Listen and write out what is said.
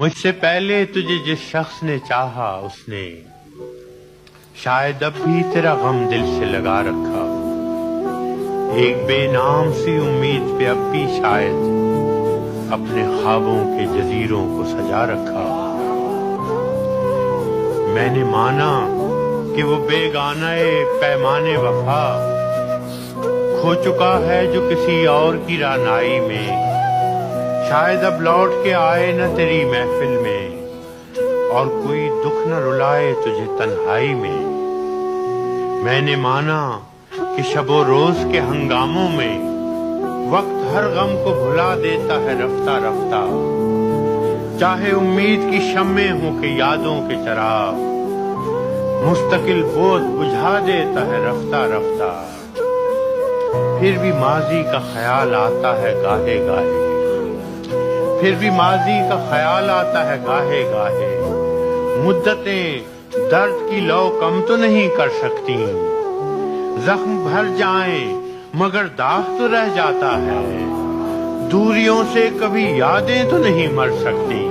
مجھ سے پہلے تجھے جس شخص نے چاہا اس نے شاید اب بھی تیرا غم دل سے لگا رکھا، ایک بے نام سی امید پہ اب بھی شاید اپنے خوابوں کے جزیروں کو سجا رکھا۔ میں نے مانا کہ وہ بیگانہ پیمانے وفا کھو چکا ہے جو کسی اور کی رعنائی میں، شاید اب لوٹ کے آئے نہ تیری محفل میں اور کوئی دکھ نہ رلائے تجھے تنہائی میں۔ میں نے مانا کہ شب و روز کے ہنگاموں میں وقت ہر غم کو بھلا دیتا ہے رفتہ رفتہ، چاہے امید کی شمعیں ہوں کہ یادوں کے چراغ مستقل بودھ بجھا دیتا ہے رفتہ رفتہ۔ پھر بھی ماضی کا خیال آتا ہے گاہے گاہے، پھر بھی ماضی کا خیال آتا ہے گاہے گاہے، مدتیں درد کی لو کم تو نہیں کر سکتی، زخم بھر جائیں مگر داغ تو رہ جاتا ہے، دوریوں سے کبھی یادیں تو نہیں مر سکتی۔